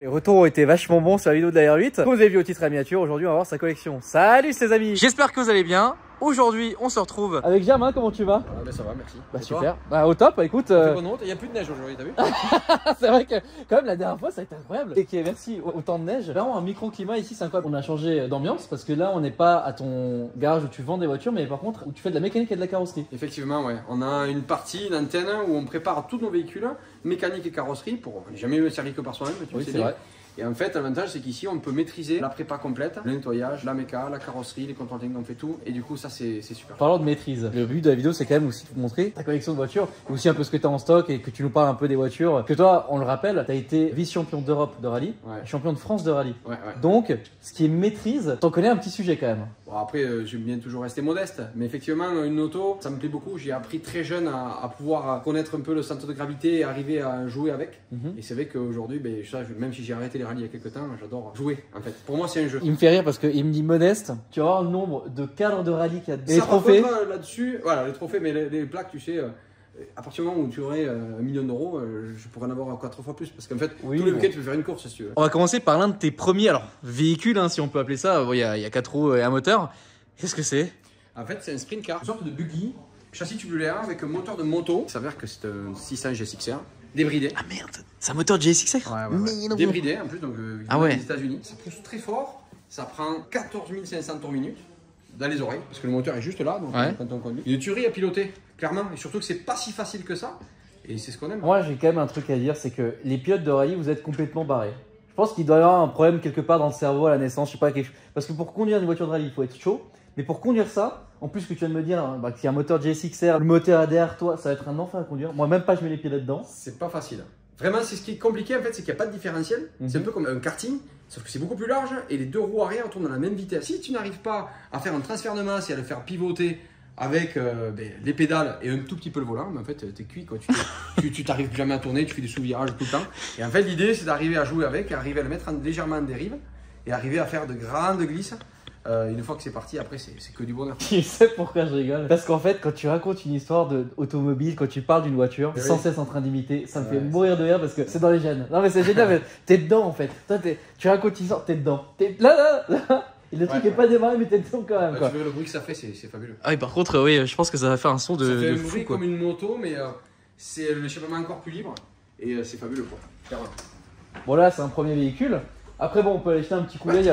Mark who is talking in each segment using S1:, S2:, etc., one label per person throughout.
S1: Les retours ont été vachement bons sur la vidéo de la R8. Comme vous avez vu au titre à la miniature, aujourd'hui on va voir sa collection. Salut les amis. J'espère que vous allez bien. Aujourd'hui on se retrouve avec Germain, comment tu vas?
S2: Ah bah ça va, merci.
S1: Bah super, bah au top, écoute.
S2: Il n'y a plus de neige aujourd'hui, t'as vu?
S1: C'est vrai que quand même la dernière fois ça a été incroyable. Et que merci, autant de neige. Vraiment un microclimat ici, c'est incroyable. On a changé d'ambiance parce que là on n'est pas à ton garage où tu vends des voitures, mais par contre où tu fais de la mécanique et de la carrosserie.
S2: Effectivement, ouais. On a une partie, une antenne où on prépare tous nos véhicules, mécanique et carrosserie, pour jamais le servi que par soi-même, tu
S1: Oui,
S2: sais
S1: c'est
S2: bien.
S1: vrai.
S2: Et en fait, l'avantage, c'est qu'ici, on peut maîtriser la prépa complète, le nettoyage, la méca, la carrosserie, les contrôles techniques, on fait tout. Et du coup, ça, c'est super.
S1: Parlant de maîtrise, le but de la vidéo, c'est quand même aussi de vous montrer ta collection de voitures, et aussi un peu ce que tu as en stock et que tu nous parles un peu des voitures. Que toi, on le rappelle, tu as été vice-champion d'Europe de rallye,
S2: Ouais.
S1: champion de France de rallye.
S2: Ouais.
S1: Donc, ce qui est maîtrise, t'en connais un petit sujet quand même.
S2: Bon, après, j'aime bien toujours rester modeste, mais effectivement, une auto, ça me plaît beaucoup. J'ai appris très jeune à pouvoir connaître un peu le centre de gravité et arriver à jouer avec. Et c'est vrai qu'aujourd'hui, ben, même si j'ai arrêté les rallyes il y a quelques temps, j'adore jouer en fait. Pour moi, c'est un jeu.
S1: Il me fait rire parce qu'il me dit modeste, tu vas voir le nombre de cadres de rallye qu'il y a. Et les
S2: Ça,
S1: trophées.
S2: par contre, là-dessus, voilà, les trophées, mais les plaques, tu sais. À partir du moment où tu aurais 1 million d'euros, je pourrais en avoir 4 fois plus. Parce qu'en fait,
S1: Oui,
S2: tous les
S1: bon.
S2: week-ends, tu peux faire une course si tu veux.
S1: On va commencer par l'un de tes premiers véhicules, hein, si on peut appeler ça. Il y a 4 roues et un moteur. Qu'est-ce que c'est?
S2: En fait, c'est un sprint car, une sorte de buggy, châssis tubulaire avec un moteur de moto. Il s'avère que c'est un 600 GSX-R, débridé.
S1: Ah merde, c'est un moteur GSX-R.
S2: Ouais. Débridé en plus, donc
S1: Ah ouais.
S2: des États-Unis. Ça pousse très fort, ça prend 14 500 tours minute dans les oreilles, parce que le moteur est juste là, donc
S1: Ouais.
S2: quand on conduit. Une tuerie à piloter, clairement, et surtout que c'est pas si facile que ça, et c'est ce qu'on aime.
S1: Moi, j'ai quand même un truc à dire, c'est que les pilotes de rallye, vous êtes complètement barrés. Je pense qu'il doit y avoir un problème quelque part dans le cerveau à la naissance, je sais pas, quelque chose. Parce que pour conduire une voiture de rallye, il faut être chaud. Mais pour conduire ça, en plus que tu viens de me dire hein, qu'il y a un moteur GSX-R, le moteur est derrière toi, ça va être un enfer à conduire. Moi, même pas, je mets les pieds là-dedans.
S2: C'est pas facile. Vraiment, c'est ce qui est compliqué en fait, c'est qu'il n'y a pas de différentiel. C'est un peu comme un karting, sauf que c'est beaucoup plus large et les deux roues arrière tournent à la même vitesse. Si tu n'arrives pas à faire un transfert de masse et à le faire pivoter avec les pédales et un tout petit peu le volant, mais en fait, t'es cuit quoi. Tu t'arrives jamais à tourner, tu fais des sous-virages tout le temps. Et en fait, l'idée, c'est d'arriver à jouer avec, arriver à le mettre légèrement en dérive et arriver à faire de grandes glisses. Une fois que c'est parti, après c'est que du bonheur.
S1: Tu sais pourquoi je rigole? Parce qu'en fait, quand tu racontes une histoire d'automobile, quand tu parles d'une voiture, sans cesse en train d'imiter, ça me fait mourir de rire parce que c'est dans les gènes. Non mais c'est génial, mais t'es dedans en fait. Toi, tu racontes une histoire, t'es dedans. T'es là. Et le truc est pas démarré, mais t'es dedans quand même. Quoi.
S2: Tu veux le bruit que ça fait, c'est fabuleux.
S1: Ah oui, par contre, oui, je pense que ça va faire un son
S2: Ça fait un
S1: fou,
S2: bruit
S1: quoi.
S2: comme une moto, mais c'est l'échappement encore plus libre et c'est fabuleux quoi. Clairement.
S1: Bon là, c'est un premier véhicule. Après bon, on peut aller jeter un petit coup d'œil,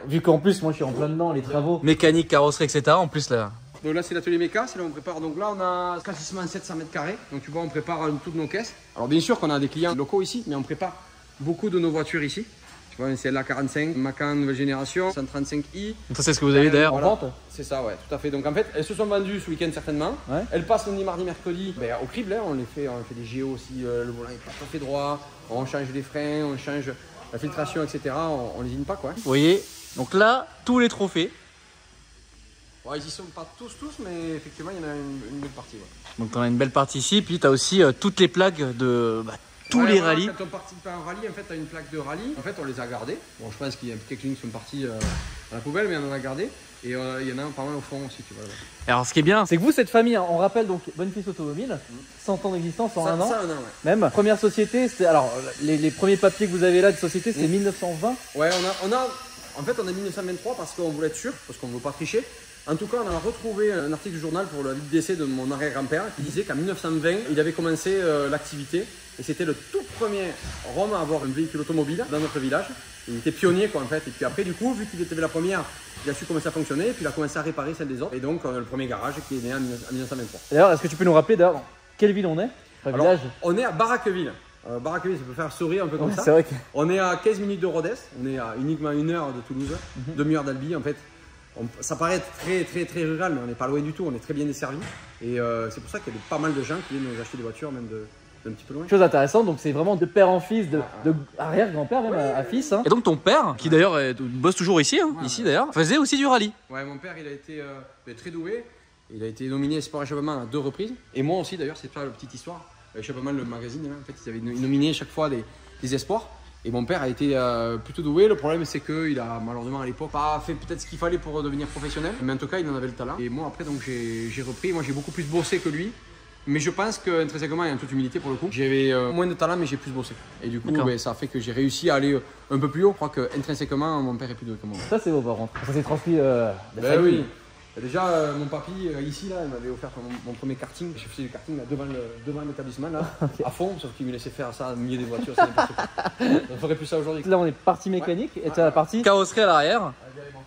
S1: vu qu'en plus moi je suis en plein dedans, les travaux, mécanique, carrosserie, etc. En plus là.
S2: Donc là c'est l'atelier méca, c'est là où on prépare. Donc là on a quasiment 700 mètres carrés. Donc tu vois on prépare toutes nos caisses. Alors bien sûr qu'on a des clients locaux ici, mais on prépare beaucoup de nos voitures ici. Tu vois c'est la 45, Macan nouvelle génération, 135i.
S1: Donc ça c'est ce que vous avez d'ailleurs
S2: Voilà.
S1: en vente.
S2: C'est ça ouais, tout à fait. Donc en fait elles se sont vendues ce week-end certainement.
S1: Ouais.
S2: Elles passent lundi, mardi, mercredi au crible. Hein. On fait des géos aussi, le volant est pas tout à fait droit. On change les freins, on change la filtration, etc. On lésine pas quoi.
S1: Vous voyez, donc là, tous les trophées.
S2: Ouais, ils y sont pas tous, mais effectivement, il y en a une belle partie. Ouais.
S1: Donc t'en as une belle partie ici, puis t'as aussi toutes les plaques de tous les rallyes.
S2: Quand on participe à un rallye, en fait, tu as une plaque de rallye. En fait, on les a gardées. Bon, je pense qu'il y a quelques-unes qui sont parties dans la poubelle, mais on en a gardé. Et il y en a un pas mal au fond aussi, tu vois. Alors, ce qui est bien, c'est que vous, cette famille, hein, on rappelle donc Boniface Automobile, 100 ans d'existence, 101 ans.
S1: Ça, même. Première société, c'était alors les premiers papiers que vous avez là de société, c'est 1920.
S2: Ouais, en fait, on a 1923 parce qu'on voulait être sûr, parce qu'on ne veut pas tricher. En tout cas, on a retrouvé un article du journal pour le décès de mon arrière-grand-père qui disait qu'en 1920, il avait commencé l'activité et c'était le tout premier Rome à avoir un véhicule automobile dans notre village. Il était pionnier quoi en fait. Et puis après, du coup, vu qu'il était la première, il a su comment ça fonctionnait et puis il a commencé à réparer celle des autres. Et donc, on a le premier garage qui est né en 1923.
S1: D'ailleurs, est-ce que tu peux nous rappeler d'ailleurs dans quelle ville on est? Enfin,
S2: Alors,
S1: village.
S2: on est à Baraqueville. Baraqueville, ça peut faire sourire un peu comme ça.
S1: C'est vrai que...
S2: On est à 15 minutes de Rodez, on est à uniquement 1 heure de Toulouse, demi-heure d'Albi en fait. Ça paraît très rural, mais on n'est pas loin du tout, on est très bien desservi. Et c'est pour ça qu'il y a pas mal de gens qui viennent nous acheter des voitures, même d'un petit peu loin.
S1: Chose intéressante, donc c'est vraiment de père en fils, de arrière-grand-père même à fils. Hein. Et donc ton père, qui d'ailleurs bosse toujours ici, ici d'ailleurs, faisait aussi du rallye.
S2: Ouais, mon père il a été très doué, il a été nominé Sport Échappement à 2 reprises. Et moi aussi d'ailleurs, c'est pas la petite histoire. Échappement, le magazine, hein, en fait, ils avaient nominé chaque fois des espoirs. Et mon père a été plutôt doué. Le problème, c'est qu'il a malheureusement à l'époque pas fait peut-être ce qu'il fallait pour devenir professionnel. Mais en tout cas, il en avait le talent. Et moi, après, donc j'ai repris. Moi, j'ai beaucoup plus bossé que lui. Mais je pense qu'intrinsèquement, et en toute humilité pour le coup, j'avais moins de talent, mais j'ai plus bossé. Et du coup, ça a fait que j'ai réussi à aller un peu plus haut. Je crois qu'intrinsèquement, mon père est plus doué que moi.
S1: Ça, c'est beau par contre. Ça s'est transmis de famille.
S2: Oui. Déjà, mon papy, ici, là, il m'avait offert mon premier karting. J'ai fait du karting là, devant l'établissement, là, à fond, sauf qu'il me laissait faire ça au milieu des voitures. C'est n'importe quoi. On ferait plus ça aujourd'hui.
S1: Là, on est partie mécanique et tu as la partie carrosserie à l'arrière.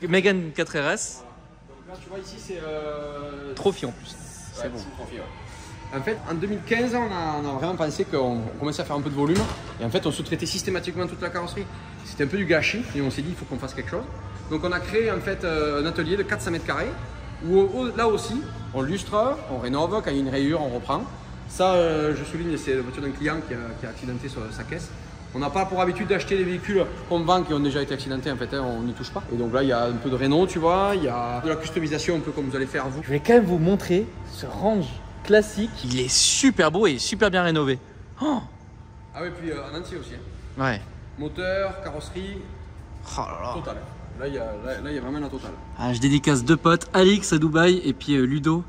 S1: Mégane 4RS.
S2: Donc là, tu vois, ici, c'est.
S1: Trophy en plus.
S2: C'est bon. Trophy, ouais. En fait, en 2015, on a vraiment pensé qu'on commençait à faire un peu de volume. Et en fait, on sous-traitait systématiquement toute la carrosserie. C'était un peu du gâchis. Et on s'est dit, il faut qu'on fasse quelque chose. Donc, on a créé en fait un atelier de 400 mètres carrés. Où là aussi, on lustre, on rénove. Quand il y a une rayure, on reprend. Ça, je souligne, c'est la voiture d'un client qui a accidenté sa caisse. On n'a pas pour habitude d'acheter des véhicules qu'on vend qui ont déjà été accidentés, en fait, hein, on n'y touche pas. Et donc là, il y a un peu de réno, tu vois, il y a de la customisation, un peu comme vous allez faire vous.
S1: Je vais quand même vous montrer ce range classique. Il est super beau et super bien rénové. Oh,
S2: Ah oui, puis en entier aussi. Hein.
S1: ouais.
S2: Moteur, carrosserie, total. Là, il y a vraiment la totale.
S1: Ah, je dédicace deux potes, Alix à Dubaï et puis Ludo.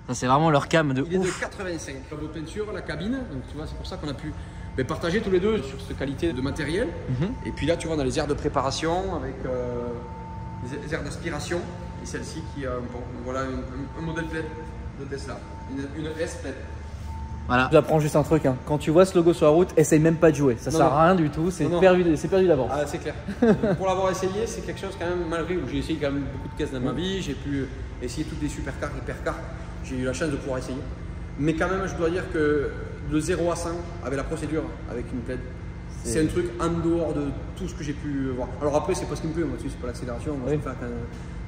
S1: Ça, c'est vraiment leur cam de
S2: Il
S1: ouf.
S2: est de 85. La de peinture, la cabine, donc tu vois, c'est pour ça qu'on a pu partager tous les deux sur cette qualité de matériel. Et puis là, tu vois, on a les aires de préparation avec les aires d'aspiration. Et celle-ci qui, bon, voilà, un modèle plaid de Tesla, une S plaid.
S1: Voilà. Je vous apprends juste un truc, hein. Quand tu vois ce logo sur la route, essaye même pas de jouer. Ça sert à rien du tout, c'est perdu d'avance.
S2: Ah, c'est clair. Pour l'avoir essayé, c'est quelque chose quand même, malgré où j'ai essayé quand même beaucoup de caisses dans ma vie, j'ai pu essayer toutes les supercars, hypercars. J'ai eu la chance de pouvoir essayer. Mais quand même, je dois dire que de 0 à 100, avec la procédure, avec une plaid, c'est un truc en dehors de tout ce que j'ai pu voir. Alors après, c'est pas ce qui me plaît, moi, c'est pas l'accélération, moi, c'est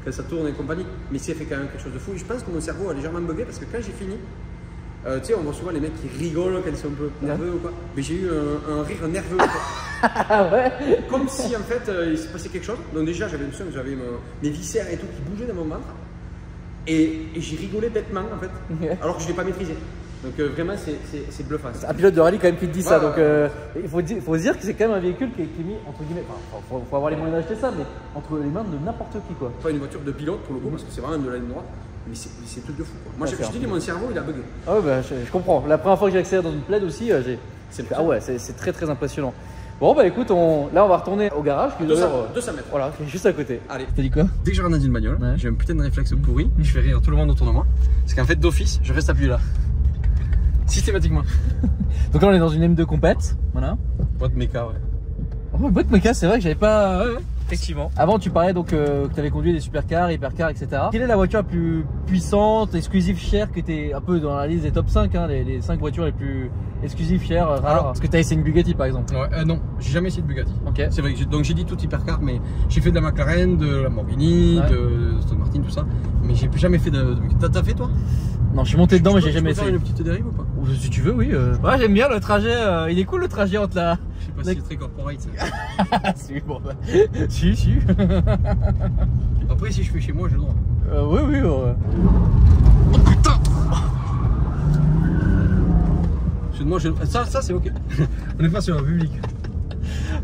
S2: quand ça tourne et compagnie. Mais c'est fait quand même quelque chose de fou. Et je pense que mon cerveau a légèrement bugué parce que quand j'ai fini, tu sais, on voit souvent les mecs qui rigolent quand ils sont un peu nerveux ou quoi. Mais j'ai eu un rire nerveux.
S1: Ah ouais.
S2: Comme si en fait il s'est passé quelque chose. Donc déjà j'avais l'impression que j'avais mes viscères et tout qui bougeaient dans mon ventre. Et j'ai rigolé bêtement en fait. Alors que je ne l'ai pas maîtrisé. Donc vraiment c'est bluffant.
S1: C'est un pilote de rallye quand même qui te dit ça. Donc il faut se dire que c'est quand même un véhicule qui est mis entre guillemets. Enfin, faut avoir les moyens d'acheter ça, mais entre les mains de n'importe qui quoi.
S2: Pas une voiture de pilote pour le coup parce que c'est vraiment de la ligne droite. Mais c'est tout de fou quoi. Moi je te dis mon cerveau il a bugué.
S1: Ah ouais bah, je comprends. La première fois que j'ai accéléré dans une plaid aussi, ah ouais c'est très impressionnant. Bon bah écoute, là on va retourner au garage qui est
S2: 200 mètres.
S1: Voilà, qui est juste à côté.
S2: Allez.
S1: T'as dit quoi?
S2: Dès que je rentre dans une bagnole, j'ai un putain de réflexe pourri, je fais rire tout le monde autour de moi. Parce qu'en fait d'office, je reste appuyé là. Systématiquement.
S1: Donc là on est dans une M2 compète, voilà.
S2: Boîte méca, ouais.
S1: Oh, boîte méca, c'est vrai que j'avais pas. Effectivement. Avant, tu parlais donc que tu avais conduit des supercars, hypercars, etc. Quelle est la voiture la plus puissante, exclusive, chère, que tu es un peu dans la liste des top 5, hein, les 5 voitures les plus exclusives, chères, rares? Alors, parce que tu as essayé une Bugatti par exemple.
S2: Ouais, non, j'ai jamais essayé de Bugatti.
S1: Okay.
S2: C'est vrai, donc j'ai dit tout hypercar, mais j'ai fait de la McLaren, de la Lamborghini, de Aston Martin, tout ça. Mais j'ai jamais fait de Bugatti. T'as fait toi?
S1: Non, je suis monté dedans, mais j'ai jamais essayé.
S2: Faire une petite dérive ou pas?
S1: Si tu veux, oui. Ouais, j'aime bien le trajet. Il est cool le trajet entre la.
S2: Je sais pas si c'est très corporate ça.
S1: Si, bon, bah. Si.
S2: Après, si je fais chez moi, j'ai le droit.
S1: Oui.
S2: Oh putain! Ça c'est ok. On est pas sur le public.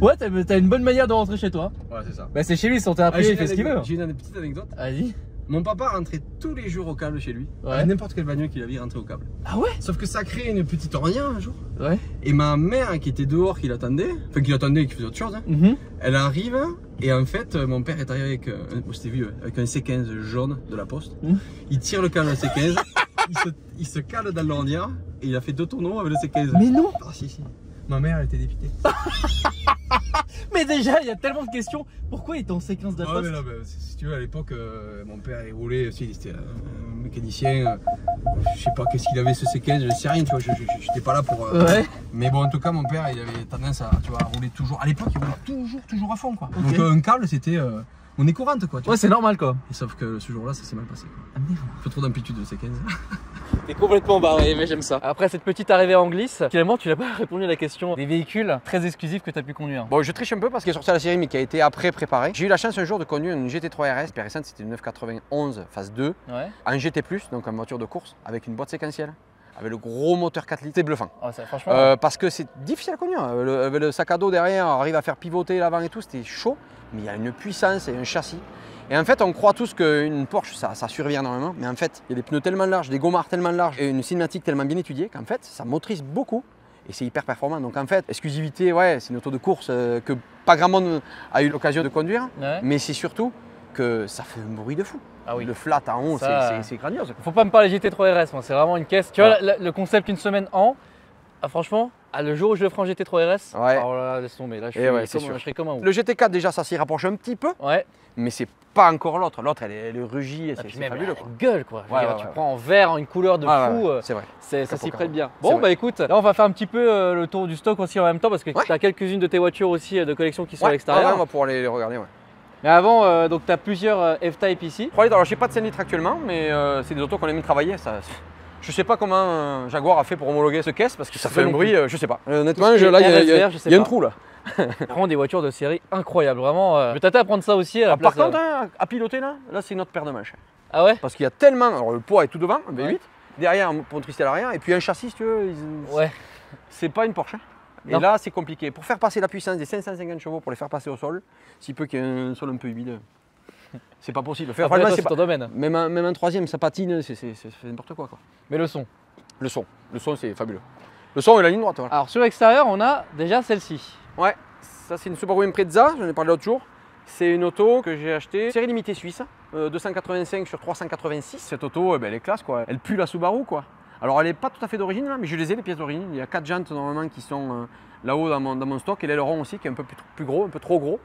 S1: Ouais, t'as une bonne manière de rentrer chez toi.
S2: Ouais, c'est ça.
S1: Bah, c'est chez lui, sans t'es appris, il fait ce qu'il veut.
S2: J'ai une petite anecdote.
S1: Vas-y.
S2: Mon papa rentrait tous les jours au câble chez lui.
S1: Ouais.
S2: Avec n'importe quelle bagnole qu'il avait, il rentrait au câble.
S1: Ah ouais?
S2: Sauf que ça a créé une petite ornière un jour.
S1: Ouais.
S2: Et ma mère qui était dehors, qui l'attendait, et qui faisait autre chose, hein, elle arrive et en fait mon père est arrivé avec, c'était vieux, avec un C15 jaune de la poste. Il tire le câble à C15, il se cale dans l'ornière et il a fait 2 tonneaux avec le C15.
S1: Mais non!
S2: Ah si. Ma mère elle était dépitée.
S1: Mais déjà, il y a tellement de questions. Pourquoi il est en C15 de la poste?
S2: Mais là, si tu veux, à l'époque, mon père il roulait aussi, il était un mécanicien. Je sais pas qu'est-ce qu'il avait ce C15, je sais rien, tu vois, j'étais pas là pour.
S1: Ouais.
S2: Mais bon, en tout cas, mon père il avait tendance à, tu vois, à rouler toujours. À l'époque, il roulait toujours à fond, quoi.
S1: Okay.
S2: Donc un câble, c'était monnaie courante, quoi.
S1: Ouais, c'est normal, quoi.
S2: Et sauf que ce jour-là, ça s'est mal passé, quoi.
S1: Ah merde.
S2: Un peu trop d'amplitude de C15.
S1: T'es complètement barré, mais j'aime ça. Après cette petite arrivée en glisse, finalement tu n'as pas répondu à la question des véhicules très exclusifs que tu as pu conduire.
S2: Bon, je triche un peu parce qu'il est sorti à la série mais qui a été après préparé. J'ai eu la chance un jour de conduire une GT3 RS, plus récente c'était une 991 phase 2, en GT+, donc en voiture de course, avec une boîte séquentielle. Avec le gros moteur 4 litres, c'est bluffant.
S1: Oh, ça, franchement...
S2: parce que c'est difficile à conduire. Avec le sac à dos derrière, arrive à faire pivoter l'avant et tout, c'était chaud. Mais il y a une puissance et un châssis. Et en fait, on croit tous qu'une Porsche, ça survit énormément. Mais en fait, il y a des pneus tellement larges, des gommards tellement larges et une cinématique tellement bien étudiée qu'en fait, ça motorise beaucoup. Et c'est hyper performant. Donc en fait, exclusivité, ouais, c'est une auto de course que pas grand monde a eu l'occasion de conduire. Ouais. Mais c'est surtout que ça fait un bruit de fou. Ah oui. Le flat en haut, c'est grandiose.
S1: Faut pas me parler GT3 RS, moi, c'est vraiment une caisse. Tu vois, le concept une semaine en, franchement, le jour où je le ferai en GT3 RS, alors là, laisse tomber. Là, je serai comme un ouf.
S2: Le GT4, déjà, ça s'y rapproche un petit peu. Ouais. Mais c'est pas encore l'autre. L'autre, elle rugit, c'est fabuleux.
S1: Gueule, quoi. Tu prends en vert, une couleur de fou.
S2: C'est vrai.
S1: Ça s'y prête bien. Bon, bah écoute, là, on va faire un petit peu le tour du stock aussi en même temps parce que tu as quelques-unes de tes voitures aussi de collection qui sont à l'extérieur.
S2: On va pouvoir les regarder, ouais.
S1: Mais avant, donc tu as plusieurs F-Type ici.
S2: 3 litres, alors je n'ai pas de 5 litres actuellement, mais c'est des autos qu'on aime travailler. Je sais pas comment Jaguar a fait pour homologuer ce caisse parce que ça fait un bruit, je sais pas. Honnêtement, là, il y a un trou là.
S1: Vraiment des voitures de série incroyables, vraiment. Je vais tâter à prendre ça aussi à la place.
S2: Par contre, à piloter là c'est une autre paire de manches.
S1: Ah ouais?
S2: Parce qu'il y a tellement, alors le poids est tout devant, un V8, derrière un motrice à l'arrière, et puis un châssis, si tu veux, c'est pas une Porsche. Et là, c'est compliqué. Pour faire passer la puissance des 550 chevaux, pour les faire passer au sol, s'il peut qu'il y ait un sol un peu humide, c'est pas possible.
S1: C'est ton domaine.
S2: Même un troisième, ça patine, c'est n'importe quoi.
S1: Mais le son?
S2: Le son, c'est fabuleux. Le son et la ligne droite. Voilà.
S1: Alors sur l'extérieur, on a déjà celle-ci.
S2: Ouais, ça c'est une Subaru Impreza, j'en ai parlé l'autre jour. C'est une auto que j'ai achetée, série limitée suisse, 285 sur 386. Cette auto, elle est classe, quoi. Elle pue la Subaru, quoi. Alors elle n'est pas tout à fait d'origine là, mais je les ai les pièces d'origine. Il y a 4 jantes normalement qui sont là-haut dans mon stock et l'aileron aussi qui est un peu plus gros, un peu trop gros.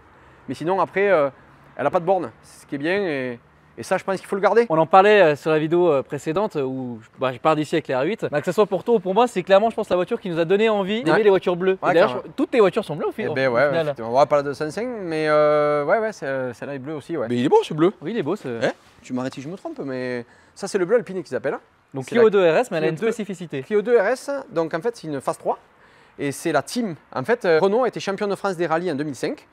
S2: Mais sinon après, elle n'a pas de borne, ce qui est bien et ça je pense qu'il faut le garder.
S1: On en parlait sur la vidéo précédente où je pars d'ici avec les R8. Bah, que ce soit pour toi ou pour moi, c'est clairement je pense la voiture qui nous a donné envie d'aimer les voitures bleues. D'ailleurs toutes tes voitures sont bleues au final.
S2: On va pas la 205 mais celle-là est bleue aussi. Ouais. Mais il est beau ce bleu.
S1: Oui il est beau ce.
S2: Tu m'arrêtes si je me trompe mais ça c'est le bleu alpine qu'ils appellent.
S1: Donc Clio 2 RS, mais elle a une spécificité.
S2: Clio 2 RS, donc en fait c'est une phase 3 et c'est la team. En fait, Renault a été champion de France des rallyes en 2005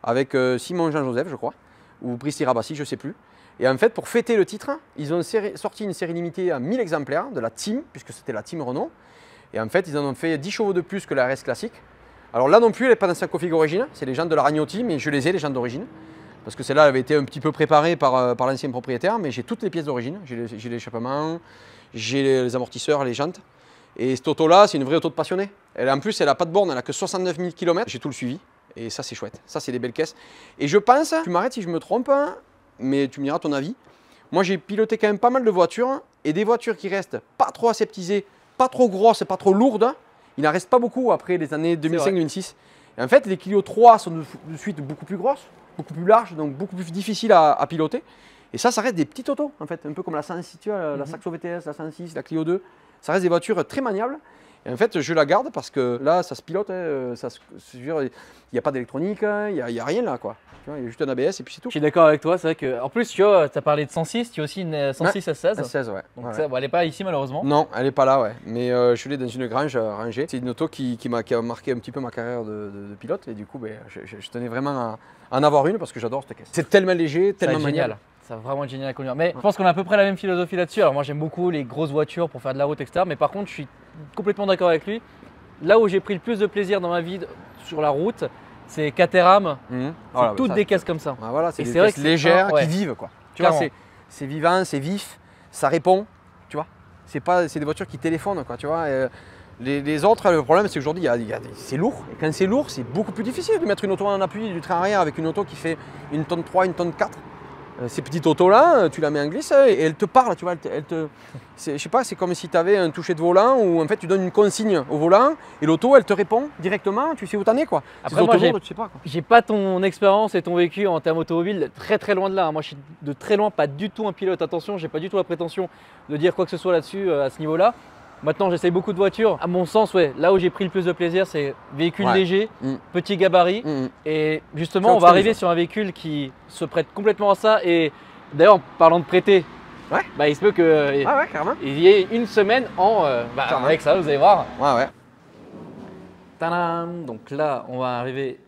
S2: avec Simon Jean-Joseph, je crois, ou Brice Rabassi, je sais plus. Et en fait, pour fêter le titre, ils ont sorti une série limitée à 1000 exemplaires de la team, puisque c'était la team Renault. Et en fait, ils en ont fait 10 chevaux de plus que la RS classique. Alors là non plus, elle n'est pas dans sa config origine, c'est les jantes de la Ragnotti, mais je les ai, les jantes d'origine. Parce que celle-là avait été un petit peu préparée par l'ancien propriétaire, mais j'ai toutes les pièces d'origine. J'ai l'échappement, j'ai les amortisseurs, les jantes. Et cette auto-là, c'est une vraie auto de passionné. En plus, elle n'a pas de borne, elle n'a que 69 000 km. J'ai tout le suivi. Et ça, c'est chouette. Ça, c'est des belles caisses. Et je pense, tu m'arrêtes si je me trompe, mais tu me diras ton avis. Moi, j'ai piloté quand même pas mal de voitures. Et des voitures qui restent pas trop aseptisées, pas trop grosses, pas trop lourdes. Il n'en reste pas beaucoup après les années 2005-2006. Et en fait, les Clio 3 sont de suite beaucoup plus grosses, beaucoup plus larges, donc beaucoup plus difficiles à piloter. Et ça reste des petites autos, en fait, un peu comme la 106, tu vois, la Saxo VTS, la 106, la Clio 2. Ça reste des voitures très maniables. Et en fait, je la garde parce que là, ça se pilote. Il n'y a pas d'électronique, il n'y a rien là, quoi. Tu vois, il y a juste un ABS et puis c'est tout.
S1: Je suis d'accord avec toi. C'est vrai qu'en plus, tu as parlé de 106, tu as aussi une 106 S16.
S2: S16, ouais.
S1: Donc ça, bon, elle n'est pas ici malheureusement.
S2: Non, elle n'est pas là, ouais. Mais je l'ai dans une grange rangée. C'est une auto qui a marqué un petit peu ma carrière de pilote. Et du coup, je tenais vraiment à en avoir une parce que j'adore cette caisse. C'est tellement léger, tellement maniable.
S1: Ça va vraiment être génial à conduire. Mais je pense qu'on a à peu près la même philosophie là-dessus. Alors moi j'aime beaucoup les grosses voitures pour faire de la route, etc. Mais par contre je suis complètement d'accord avec lui. Là où j'ai pris le plus de plaisir dans ma vie sur la route, c'est Caterham. C'est toutes des caisses comme ça.
S2: Voilà, c'est des caisses légères qui vivent, quoi. Tu vois, c'est vivant, c'est vif, ça répond. Tu vois, c'est des voitures qui téléphonent, quoi. Tu vois. Les autres, le problème c'est qu'aujourd'hui c'est lourd. Et quand c'est lourd, c'est beaucoup plus difficile de mettre une auto en appui du train arrière avec une auto qui fait 1 tonne 3, 1 tonne 4. Ces petites autos-là, tu la mets en glisse et elle te parle, tu vois. Je sais pas, c'est comme si tu avais un toucher de volant où en fait tu donnes une consigne au volant et l'auto elle te répond directement, tu sais où t'en es, quoi.
S1: Après moi j'ai pas ton expérience et ton vécu en termes automobile, très loin de là. Moi je suis de très loin pas du tout un pilote, attention, j'ai pas du tout la prétention de dire quoi que ce soit là-dessus à ce niveau-là. Maintenant, j'essaye beaucoup de voitures. À mon sens, là où j'ai pris le plus de plaisir, c'est véhicule léger, petit gabarit. Et justement, on va arriver sur un véhicule qui se prête complètement à ça. Et d'ailleurs, en parlant de prêter, il se peut qu'il y ait une semaine avec ça, vous allez voir. Tadam! Donc là, on va arriver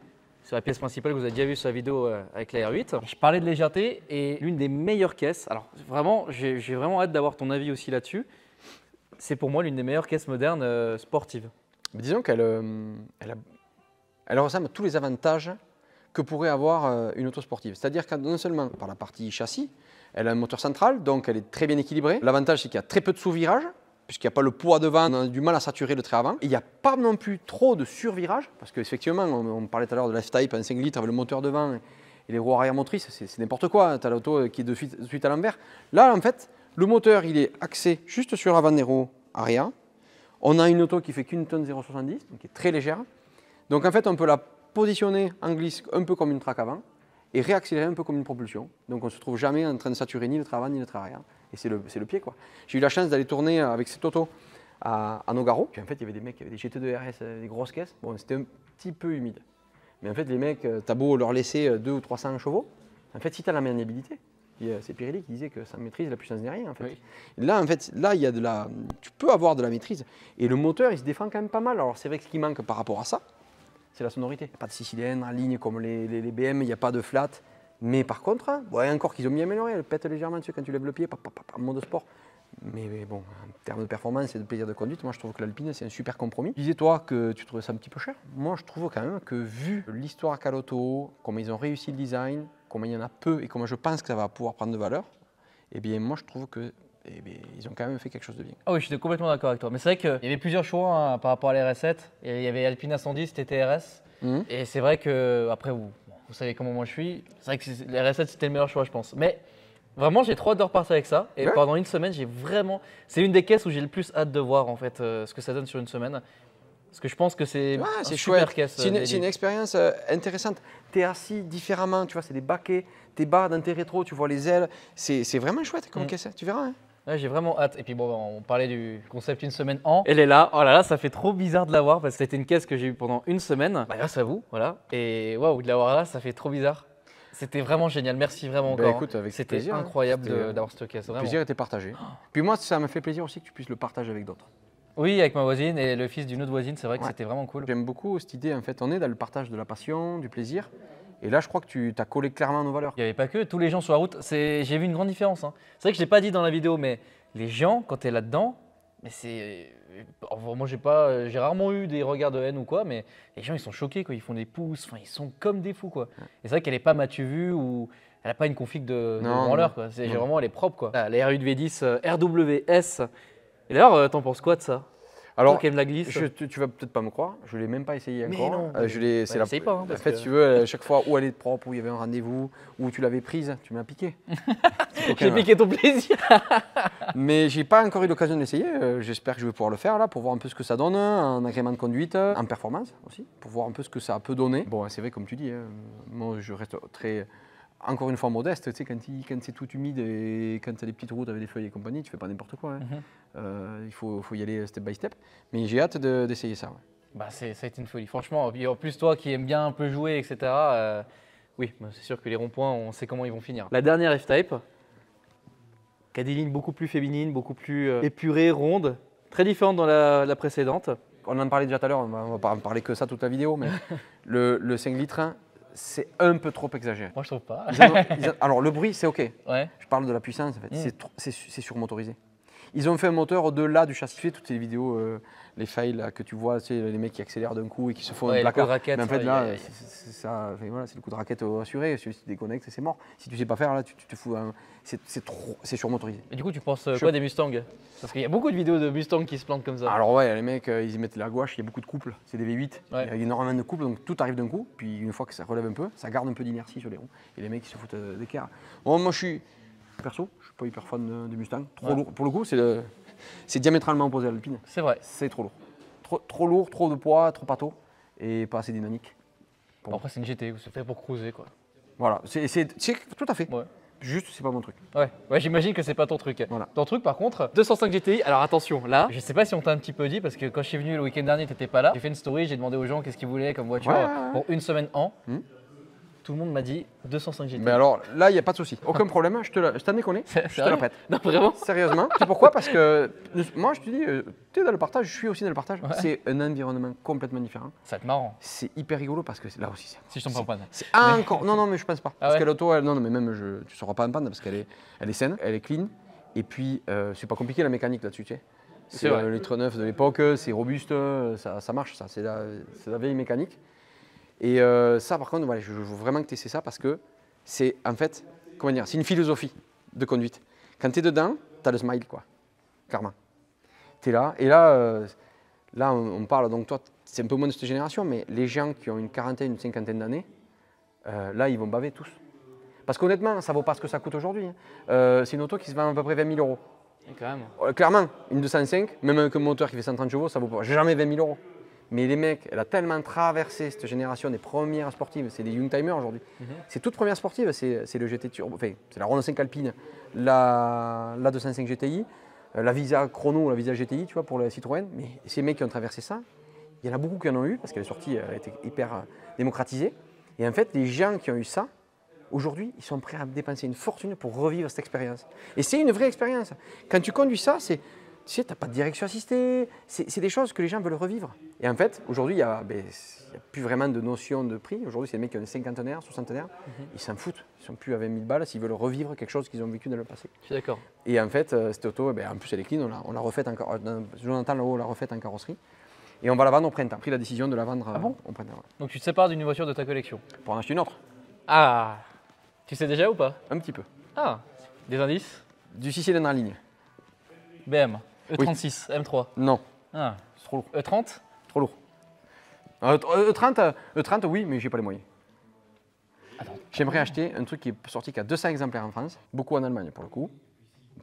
S1: sur la pièce principale que vous avez déjà vue sur la vidéo avec la R8. Je parlais de légèreté et l'une des meilleures caisses. Alors vraiment, j'ai vraiment hâte d'avoir ton avis aussi là-dessus. C'est pour moi l'une des meilleures caisses modernes sportives.
S2: Mais disons qu'elle ressemble à tous les avantages que pourrait avoir une auto sportive. C'est-à-dire que non seulement par la partie châssis, elle a un moteur central, donc elle est très bien équilibrée. L'avantage, c'est qu'il y a très peu de sous-virages, puisqu'il n'y a pas le poids devant, on a du mal à saturer le trait avant. Et il n'y a pas non plus trop de survirage, parce qu'effectivement, on parlait tout à l'heure de la F-Type, un 5 litres avec le moteur devant et les roues arrière motrices, c'est n'importe quoi. Tu as l'auto qui est de suite à l'envers. Là, en fait, le moteur, il est axé juste sur l'avant des roues arrière. On a une auto qui fait qu'une tonne 0,70, donc qui est très légère. Donc en fait, on peut la positionner en glisse un peu comme une track avant et réaccélérer un peu comme une propulsion. Donc on ne se trouve jamais en train de saturer ni le trait avant ni le trait arrière. Et c'est le pied, quoi. J'ai eu la chance d'aller tourner avec cette auto à Nogaro. Puis en fait, il y avait des mecs qui avaient des GT2 RS, des grosses caisses. Bon, c'était un petit peu humide. Mais en fait, les mecs, t'as beau leur laisser 200 ou 300 chevaux, en fait, si tu as la maniabilité, c'est Pirelli qui disait que ça maîtrise la puissance derrière, en fait. Oui. Là, en fait, là, il y a tu peux avoir de la maîtrise. Et le moteur, il se défend quand même pas mal. Alors, c'est vrai que ce qui manque par rapport à ça, c'est la sonorité. Il n'y a pas de 6 cylindres en ligne comme les BM, il n'y a pas de flat. Mais par contre, ouais, encore qu'ils ont bien amélioré, elle pète légèrement dessus quand tu lèves le pied, en mode sport. Mais bon, en termes de performance et de plaisir de conduite, moi je trouve que l'Alpine c'est un super compromis. Disais-toi que tu trouvais ça un petit peu cher. Moi je trouve quand même que vu l'histoire Caloto, comment ils ont réussi le design, comment il y en a peu et comment je pense que ça va pouvoir prendre de valeur, eh bien moi je trouve que ils ont quand même fait quelque chose de bien.
S1: Ah oui, je suis complètement d'accord avec toi. Mais c'est vrai qu'il y avait plusieurs choix par rapport à l'RS7. Il y avait Alpine A110, TTRS. Et c'est vrai que, après vous savez comment moi je suis, c'est vrai que l'RS7 c'était le meilleur choix je pense. Mais vraiment, j'ai trop hâte de repartir avec ça. Et pendant une semaine, c'est une des caisses où j'ai le plus hâte de voir en fait ce que ça donne sur une semaine. Parce que je pense que c'est une super caisse.
S2: C'est une expérience intéressante. Tu es assis différemment, tu vois, c'est des baquets, tu es bas dans tes rétros, tu vois les ailes. C'est vraiment chouette comme caisse, tu verras. Hein.
S1: Ouais, j'ai vraiment hâte. Et puis bon, on parlait du concept une semaine en. Elle est là. Oh là là, ça fait trop bizarre de l'avoir parce que c'était une caisse que j'ai eue pendant une semaine. Bah, grâce à vous, voilà. Et waouh, de l'avoir là, ça fait trop bizarre. C'était vraiment génial, merci vraiment encore.
S2: Écoute,
S1: c'était incroyable d'avoir cette caisse.
S2: Le plaisir était partagé. Puis moi, ça me fait plaisir aussi que tu puisses le partager avec d'autres.
S1: Oui, avec ma voisine et le fils d'une autre voisine, c'est vrai que c'était vraiment cool.
S2: J'aime beaucoup cette idée, en fait, on est dans le partage de la passion, du plaisir. Et là, je crois que tu as collé clairement nos valeurs.
S1: Il n'y avait pas que tous les gens sur la route, j'ai vu une grande différence. Hein. C'est vrai que je ne l'ai pas dit dans la vidéo, mais les gens, quand tu es là-dedans, mais moi, j'ai rarement eu des regards de haine ou quoi, mais les gens, ils sont choqués, quoi. Ils font des pouces, ils sont comme des fous, quoi. Et c'est vrai qu'elle n'est pas m'as-tu vu ou elle n'a pas une config de branleur, quoi. Vraiment, elle est propre, quoi. La RU de V10 RWS. Et d'ailleurs, t'en penses quoi de ça?
S2: Alors,
S1: toi qui aimes la glisse.
S2: Tu vas peut-être pas me croire, je ne l'ai même pas essayé
S1: mais
S2: encore.
S1: Non,
S2: essaye pas. Hein, en fait, si tu veux, chaque fois où elle est propre, où il y avait un rendez-vous, où tu l'avais prise, tu m'as piqué.
S1: J'ai piqué ton plaisir.
S2: Mais j'ai pas encore eu l'occasion d'essayer. J'espère que je vais pouvoir le faire là pour voir un peu ce que ça donne, en agrément de conduite, en performance aussi, pour voir un peu ce que ça peut donner. Bon, c'est vrai, comme tu dis, moi je reste très. Encore une fois modeste, tu sais, quand c'est tout humide et quand tu as des petites routes avec des feuilles et compagnie, tu fais pas n'importe quoi. Hein. Il faut y aller step by step. Mais j'ai hâte d'essayer ça. Ouais.
S1: Bah ça a été une folie, franchement. Et en plus, toi qui aimes bien un peu jouer, etc., oui, c'est sûr que les ronds-points, on sait comment ils vont finir. La dernière F-Type, qui a des lignes beaucoup plus féminines, beaucoup plus épurées, rondes, très différentes dans la précédente.
S2: On en parlait déjà tout à l'heure, on va pas en parler que ça toute la vidéo, mais le 5 litres, c'est un peu trop exagéré.
S1: Moi, je trouve pas.
S2: Alors, le bruit, c'est OK.
S1: Ouais.
S2: Je parle de la puissance, en fait. C'est surmotorisé. Ils ont fait un moteur au-delà du châssis. Tu fais toutes ces vidéos, les fails là, que tu vois, tu sais, les mecs qui accélèrent d'un coup et qui se font un placard.
S1: Raquette,
S2: mais en fait, là, c'est le coup de raquette assuré. Si tu déconnectes, c'est mort. Si tu sais pas faire, là, tu te fous. C'est surmotorisé.
S1: Et du coup, tu penses quoi des Mustangs? Parce qu'il y a beaucoup de vidéos de Mustangs qui se plantent comme ça.
S2: Alors ouais, les mecs, ils y mettent la gouache, il y a beaucoup de couples. C'est des V8, il y a énormément de couples, donc tout arrive d'un coup. Puis une fois que ça relève un peu, ça garde un peu d'inertie sur les roues. Et les mecs, ils se foutent d'écart. Bon, moi, perso, je suis pas hyper fan de Mustang. Trop lourd. Pour le coup, c'est diamétralement opposé à l'Alpine.
S1: C'est vrai.
S2: C'est trop lourd. Trop lourd, trop de poids, trop pâteau et pas assez dynamique.
S1: Bon, après, c'est une GT, c'est fait pour cruiser, quoi.
S2: Voilà, c'est tout à fait.
S1: Ouais.
S2: Juste, c'est pas mon truc.
S1: Ouais, j'imagine que c'est pas ton truc.
S2: Voilà.
S1: Ton truc, par contre, 205 GTI. Alors attention, là, je sais pas si on t'a un petit peu dit, parce que quand je suis venu le week-end dernier, t'étais pas là. J'ai fait une story, j'ai demandé aux gens qu'est-ce qu'ils voulaient comme voiture pour une semaine en. Tout le monde m'a dit 205 GTI.
S2: Mais alors là, il n'y a pas de souci. Aucun problème, je t'en déconne. Je te la prête.
S1: Non, vraiment?
S2: Sérieusement. C'est pourquoi? Parce que moi, je te dis, tu es dans le partage, je suis aussi dans le partage. Ouais. C'est un environnement complètement différent.
S1: Ça va être marrant.
S2: C'est hyper rigolo parce que là aussi,
S1: si je t'en prends pas.
S2: C'est encore. Non, mais je pense pas. Parce que l'auto, non, mais même, tu ne sauras pas en panne parce qu'elle est saine, elle est clean. Et puis, c'est pas compliqué la mécanique là-dessus, tu sais. C'est le litre 9 de l'époque, c'est robuste, ça marche, ça. C'est la vieille mécanique. Et ça, par contre, voilà, je veux vraiment que tu essaies ça parce que c'est en fait, comment dire, c'est une philosophie de conduite. Quand tu es dedans, tu as le smile, quoi, clairement. Tu es là, et là, on parle, donc toi, c'est un peu moins de cette génération, mais les gens qui ont une quarantaine, une cinquantaine d'années, là, ils vont baver tous. Parce qu'honnêtement, ça ne vaut pas ce que ça coûte aujourd'hui. Hein. C'est une auto qui se vend à peu près 20 000 euros.
S1: Et quand même.
S2: Clairement, une 205, même avec un moteur qui fait 130 chevaux, ça ne vaut pas jamais 20 000 euros. Mais les mecs, elle a tellement traversé cette génération des premières sportives, c'est des Youngtimers aujourd'hui. C'est toute première sportive, c'est le GT Turbo, enfin, c'est la Renault 5 Alpine, la 205 GTI, la Visa Chrono, la Visa GTI, tu vois, pour la Citroën. Mais ces mecs qui ont traversé ça, il y en a beaucoup qui en ont eu, parce qu'elle est sortie, elle a été hyper démocratisée. Et en fait, les gens qui ont eu ça, aujourd'hui, ils sont prêts à dépenser une fortune pour revivre cette expérience. Et c'est une vraie expérience. Quand tu conduis ça, tu sais, tu n'as pas de direction assistée, c'est des choses que les gens veulent revivre. Et en fait, aujourd'hui, il n'y a plus vraiment de notion de prix. Aujourd'hui, c'est des mecs qui ont des cinquantenaires, soixantenaires, ils s'en foutent. Ils ne sont plus à 20 000 balles s'ils veulent revivre quelque chose qu'ils ont vécu dans le passé.
S1: Je suis d'accord.
S2: Et en fait, cette auto, en plus, elle est clean, on l'a refaite encore. Jonathan là-haut l'a refaite en carrosserie. Et on va la vendre au printemps. On a pris la décision de la vendre au printemps. Ouais.
S1: Donc tu te sépares d'une voiture de ta collection.
S2: Pour en acheter une autre.
S1: Ah, tu sais déjà ou pas?
S2: Un petit peu.
S1: Ah, des indices?
S2: Du 6 cylindres en ligne.
S1: BM, E36, M3.
S2: Non,
S1: Ah,
S2: c'est trop lourd.
S1: E30?
S2: Trop lourd. E30, oui, mais j'ai pas les moyens. J'aimerais acheter un truc qui est sorti qu'à 200 exemplaires en France, beaucoup en Allemagne pour le coup.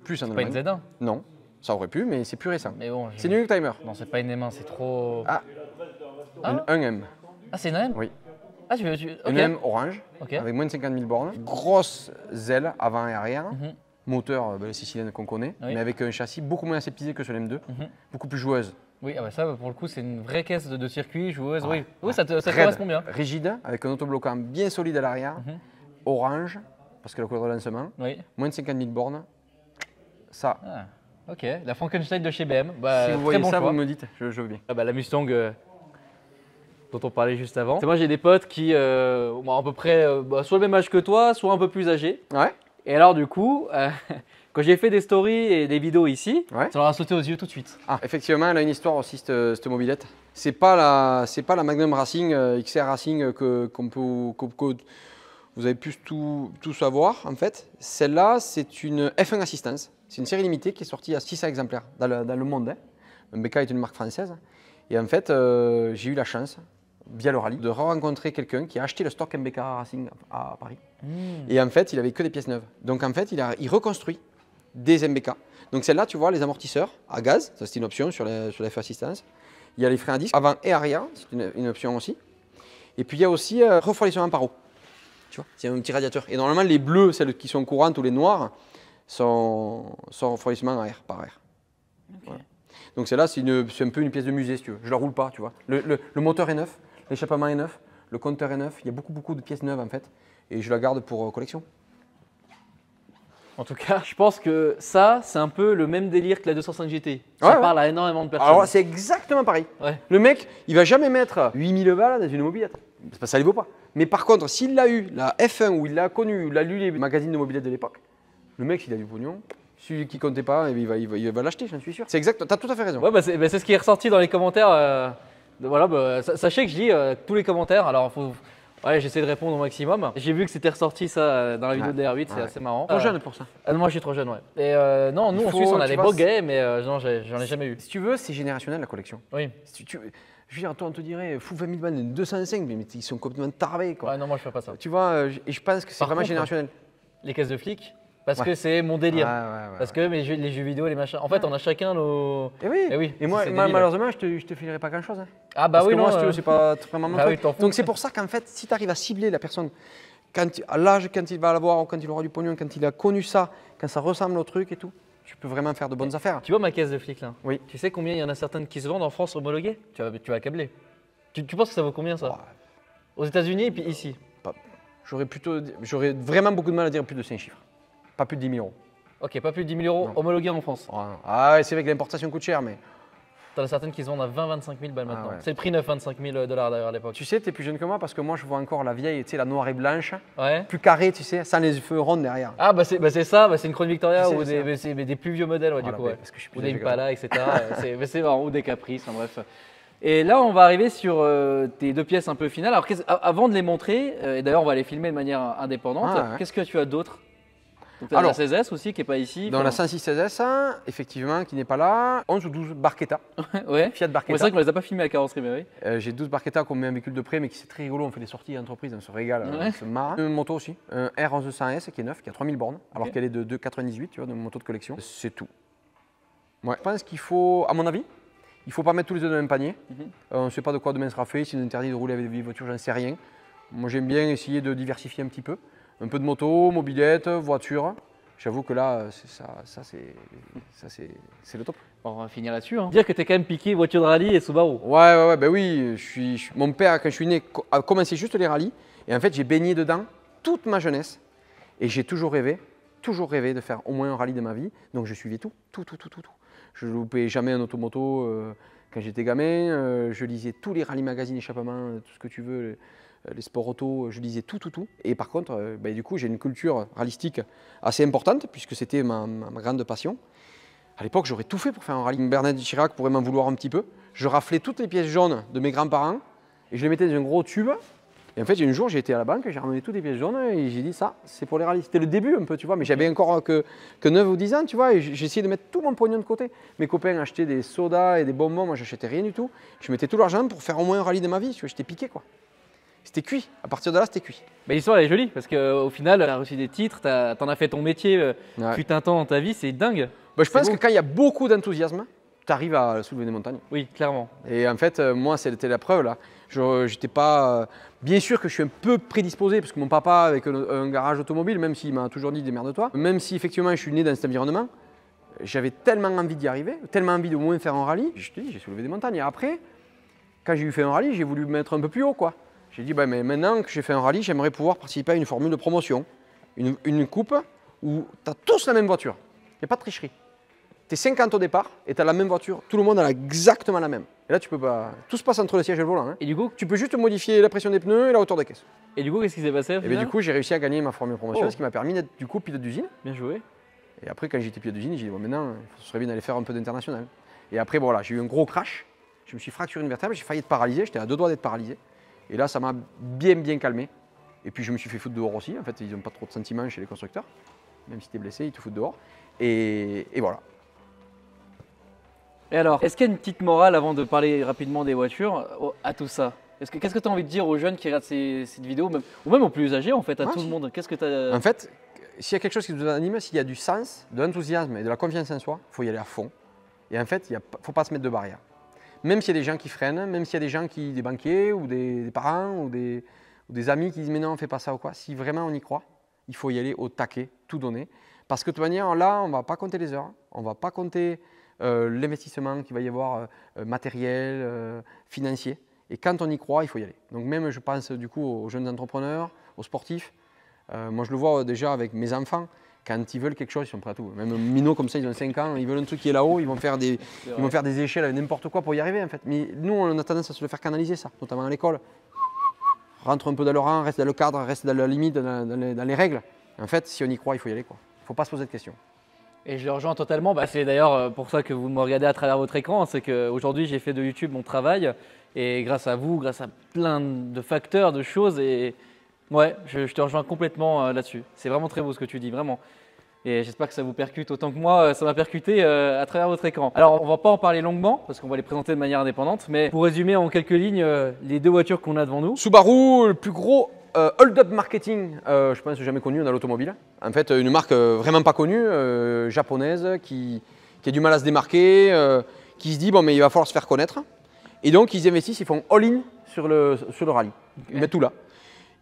S2: Plus en
S1: Pas une
S2: Allemagne.
S1: Z1?
S2: Non, ça aurait pu, mais c'est plus récent.
S1: Mais bon,
S2: C'est New Timer.
S1: non, c'est pas une M1, c'est trop.
S2: Ah,
S1: Ah.
S2: un M.
S1: Ah, c'est une M?
S2: Oui.
S1: Ah, tu veux. Ok.
S2: Une M orange,
S1: Ok.
S2: avec moins de 50 000 bornes. Grosse aile avant et arrière.
S1: Mhm.
S2: Moteur, le 6 cylindres qu'on connaît,
S1: Oui.
S2: mais avec un châssis beaucoup moins aseptisé que sur l'M2,
S1: Mhm.
S2: beaucoup plus joueuse.
S1: Oui, ah bah ça, pour le coup, c'est une vraie caisse de circuit, joueuse.
S2: Ouais.
S1: Oui, oui, ça te
S2: Raide,
S1: correspond bien.
S2: rigide, avec un autobloquant bien solide à l'arrière,
S1: Mhm.
S2: orange, parce que la couleur de lancement,
S1: Oui.
S2: moins de 50 000 bornes. Ça,
S1: Ah, ok. La Frankenstein de chez BM. Bah,
S2: si vous
S1: très
S2: voyez
S1: bon
S2: ça,
S1: choix.
S2: vous me dites, je veux bien.
S1: Ah bah, la Mustang dont on parlait juste avant. Moi, j'ai des potes qui ont à peu près soit le même âge que toi, soit un peu plus âgés.
S2: Ouais,
S1: Et alors, du coup, quand j'ai fait des stories et des vidéos ici,
S2: ouais.
S1: ça leur a sauté aux yeux tout de suite.
S2: Ah, effectivement, elle a une histoire aussi, cette mobilette. C'est pas la Magnum Racing, XR Racing que vous avez pu tout savoir, en fait. Celle-là, c'est une F1 Assistance. C'est une série limitée qui est sortie à 600 exemplaires dans le monde. Hein. MBK est une marque française. Et en fait, j'ai eu la chance, via le rallye, de rencontrer quelqu'un qui a acheté le stock MBK Racing à Paris. Et en fait, il avait que des pièces neuves. Donc en fait, il reconstruit des MBK. Donc celle-là, tu vois, les amortisseurs à gaz, ça c'est une option sur la F Assistance. Il y a les freins à disque avant et arrière, c'est une option aussi. Et puis il y a aussi refroidissement par eau. Tu vois, c'est un petit radiateur. Et normalement, les bleus, celles qui sont courantes, ou les noirs, sont refroidissement par air. Okay. Voilà. Donc celle-là, c'est un peu une pièce de musée, si tu veux. Je la roule pas, tu vois. Le moteur est neuf, l'échappement est neuf, le compteur est neuf. Il y a beaucoup de pièces neuves en fait. Et je la garde pour collection.
S1: En tout cas, je pense que ça, c'est un peu le même délire que la 205 GT. Ça
S2: Ouais,
S1: parle à énormément de personnes.
S2: Alors c'est exactement pareil.
S1: Ouais.
S2: Le mec, il va jamais mettre 8000 balles dans une mobilette. Ça ne vaut pas. Mais par contre, s'il a eu la F1 ou il l'a connu, ou il a lu les magazines de mobilette de l'époque, le mec, il a du pognon. Celui qui ne comptait pas, il va l'acheter, j'en suis sûr. C'est exact, tu as tout à fait raison.
S1: Ouais, c'est ce qui est ressorti dans les commentaires. Voilà, sachez que je lis tous les commentaires. Alors, j'essaie de répondre au maximum. J'ai vu que c'était ressorti ça dans la vidéo de R8, c'est assez marrant.
S2: Trop jeune pour ça.
S1: Moi, je suis trop jeune, ouais. Et non, nous en Suisse, on a des beaux gays, mais non, j'en ai jamais eu.
S2: Si tu veux, c'est générationnel la collection.
S1: Oui.
S2: Si tu, je veux dire, toi, on te dirait, fou 20 000 balles, 205, mais ils sont complètement tarvés, quoi.
S1: Ouais, non, moi, je fais pas ça.
S2: Tu vois, et je pense que c'est vraiment générationnel.
S1: Les caisses de flics, parce que c'est mon délire. Parce que les jeux vidéo, les machins. En fait, on a chacun nos.
S2: Et oui.
S1: Et oui.
S2: Et moi, malheureusement, je te filerai pas grand chose. Hein.
S1: Ah bah
S2: parce
S1: oui,
S2: que
S1: non.
S2: Moi, si tu veux, c'est pas vraiment mon truc.
S1: Oui,
S2: donc c'est pour ça qu'en fait, si tu arrives à cibler la personne, à l'âge, quand il va l'avoir, ou quand il aura du pognon, quand il a connu ça, quand ça ressemble au truc et tout, tu peux vraiment faire de bonnes affaires.
S1: Tu vois ma caisse de flic là?
S2: Oui.
S1: Tu sais combien il y en a certaines qui se vendent en France homologuées? Tu vas accabler. Tu penses que ça vaut combien ça?
S2: Ouais.
S1: Aux États-Unis et puis ici?
S2: J'aurais vraiment beaucoup de mal à dire plus de 5 chiffres. Pas plus de 10 000 euros.
S1: Ok, pas plus de 10 000 euros homologués en France.
S2: Ouais. Ah ouais, c'est vrai que l'importation coûte cher, mais.
S1: T'en as certaines qui se vendent à 20-25 000 balles maintenant.
S2: Ouais.
S1: C'est le prix neuf, 25 000 dollars d'ailleurs à l'époque.
S2: Tu sais, tu es plus jeune que moi parce que moi, je vois encore la vieille, tu sais, la noire et blanche,
S1: Ouais.
S2: plus carrée, tu sais, sans les feux ronds derrière.
S1: Ah bah c'est ça, c'est une Crown Victoria
S2: Je sais,
S1: ou
S2: je sais.
S1: des plus vieux modèles, ouais,
S2: Voilà,
S1: du coup. Ouais.
S2: parce que je suis plus
S1: Ou des
S2: âgé que
S1: Impala, etc. c'est marrant, ou des Caprice, enfin bref. Et là, on va arriver sur tes deux pièces un peu finales. Alors, avant de les montrer, et d'ailleurs, on va les filmer de manière indépendante, qu'est-ce que tu as d'autre? Donc, tu as la 16S aussi qui n'est pas ici.
S2: Dans la 106 16S, effectivement, qui n'est pas là. 11 ou 12 Barchetta.
S1: Ouais.
S2: Fiat Barchetta.
S1: C'est vrai qu'on ne les a pas filmés à carrosserie, mais oui.
S2: J'ai 12 Barchetta qu'on met un véhicule de près, mais qui c'est très rigolo. On fait des sorties d'entreprise, on se régale, on se marre. Une moto aussi, un R1100S qui est neuf, qui a 3000 bornes, alors qu'elle est de 2,98, tu vois, de moto de collection. C'est tout. Ouais. Je pense qu'il faut, à mon avis, il ne faut pas mettre tous les œufs dans le même panier. On ne sait pas de quoi demain sera fait, s'il est interdit de rouler avec des vieilles voitures, j'en sais rien. Moi, j'aime bien essayer de diversifier un petit peu. Un peu de moto, mobilette, voiture. J'avoue que là, c'est le top.
S1: Bon, on va finir là-dessus. Dire que tu es quand même piqué voiture de rallye et Subaru.
S2: Ouais, ben oui. Mon père, quand je suis né, a commencé juste les rallyes. Et en fait, j'ai baigné dedans toute ma jeunesse. Et j'ai toujours rêvé de faire au moins un rallye de ma vie. Donc je suivais tout. Je ne loupais jamais un automoto quand j'étais gamin. Je lisais tous les rallyes magazines, échappement, tout ce que tu veux. Les sports auto, je lisais tout. Et par contre, du coup, j'ai une culture rallyistique assez importante, puisque c'était ma grande passion. À l'époque, j'aurais tout fait pour faire un rallye. Bernard Chirac pourrait m'en vouloir un petit peu. Je raflais toutes les pièces jaunes de mes grands-parents et je les mettais dans un gros tube. Et en fait, un jour, j'ai été à la banque, j'ai ramené toutes les pièces jaunes et j'ai dit ça, c'est pour les rallyes. C'était le début un peu, tu vois, mais j'avais encore que 9 ou 10 ans, tu vois, et j'ai essayé de mettre tout mon pognon de côté. Mes copains achetaient des sodas et des bonbons, moi, j'achetais rien du tout. Je mettais tout l'argent pour faire au moins un rallye de ma vie, tu vois, j'étais piqué, quoi. C'était cuit. À partir de là, c'était cuit.
S1: Mais l'histoire elle est jolie parce qu'au final, tu as reçu des titres, t'en as fait ton métier fut un temps dans ta vie, c'est dingue.
S2: Je pense que quand il y a beaucoup d'enthousiasme, tu arrives à soulever des montagnes.
S1: Oui, clairement.
S2: Et en fait, moi, c'était la preuve là. J'étais pas. Bien sûr que je suis un peu prédisposé parce que mon papa, avec un garage automobile, même s'il m'a toujours dit démerde-toi, même si effectivement je suis né dans cet environnement, j'avais tellement envie d'y arriver, tellement envie de au moins faire un rallye. Je te dis, j'ai soulevé des montagnes. Et après, quand j'ai eu fait un rallye, j'ai voulu me mettre un peu plus haut, quoi. J'ai dit, mais maintenant que j'ai fait un rallye, j'aimerais pouvoir participer à une formule de promotion, une coupe où tu as tous la même voiture. Il n'y a pas de tricherie. Tu es 50 au départ et tu as la même voiture. Tout le monde a exactement la même. Et là, tu peux pas. Tout se passe entre le siège et le volant.
S1: Et du coup,
S2: tu peux juste modifier la pression des pneus et la hauteur des caisses.
S1: Et du coup, qu'est-ce qui s'est passé?
S2: Et du coup, j'ai réussi à gagner ma formule de promotion, ce qui m'a permis d'être du coup pilote d'usine.
S1: Bien joué.
S2: Et après, quand j'étais pilote d'usine, j'ai dit, maintenant, il serait bien d'aller faire un peu d'international. Et après, voilà, j'ai eu un gros crash. Je me suis fracturé une vertèbre, j'ai failli être paralysé. J'étais à 2 doigts d'être paralysé. Et là, ça m'a bien calmé. Et puis, je me suis fait foutre dehors aussi. En fait, ils n'ont pas trop de sentiments chez les constructeurs. Même si tu es blessé, ils te foutent dehors. Et voilà.
S1: Et alors, est-ce qu'il y a une petite morale avant de parler rapidement des voitures à tout ça? Qu'est-ce que tu as envie de dire aux jeunes qui regardent cette vidéo, ou même aux plus âgés, en fait, à tout le monde? Qu'est-ce que tu as...
S2: En fait, s'il y a quelque chose qui nous anime, s'il y a du sens, de l'enthousiasme et de la confiance en soi, il faut y aller à fond. Et en fait, il ne faut pas se mettre de barrière. Même s'il y a des gens qui freinent, même s'il y a des gens des banquiers ou des parents ou des amis qui disent mais non, on ne fait pas ça ou quoi. Si vraiment on y croit, il faut y aller au taquet, tout donner. Parce que de toute manière, là, on ne va pas compter les heures, on ne va pas compter l'investissement qu'il va y avoir matériel, financier. Et quand on y croit, il faut y aller. Donc même, je pense du coup aux jeunes entrepreneurs, aux sportifs. Moi, je le vois déjà avec mes enfants. Quand ils veulent quelque chose, ils sont prêts à tout. Même minots comme ça, ils ont 5 ans, ils veulent un truc qui est là-haut, ils vont faire des échelles avec n'importe quoi pour y arriver en fait. Mais nous, on a tendance à se le faire canaliser ça, notamment à l'école. Rentre un peu dans le rang, reste dans le cadre, reste dans la limite, dans les règles. En fait, si on y croit, il faut y aller, quoi. Il ne faut pas se poser de questions.
S1: Et je le rejoins totalement. C'est d'ailleurs pour ça que vous me regardez à travers votre écran. C'est qu'aujourd'hui, j'ai fait de YouTube mon travail. Et grâce à vous, grâce à plein de facteurs, de choses. Et ouais, je te rejoins complètement là-dessus. C'est vraiment très beau ce que tu dis, vraiment. Et j'espère que ça vous percute autant que moi, ça m'a percuté à travers votre écran. Alors, on ne va pas en parler longuement parce qu'on va les présenter de manière indépendante. Mais pour résumer en quelques lignes, les deux voitures qu'on a devant nous.
S2: Subaru, le plus gros hold-up marketing, je pense jamais connu dans l'automobile. En fait, une marque vraiment pas connue, japonaise, qui a du mal à se démarquer, qui se dit bon mais il va falloir se faire connaître. Et donc ils investissent, ils font all-in sur le rallye. Ils mettent tout là.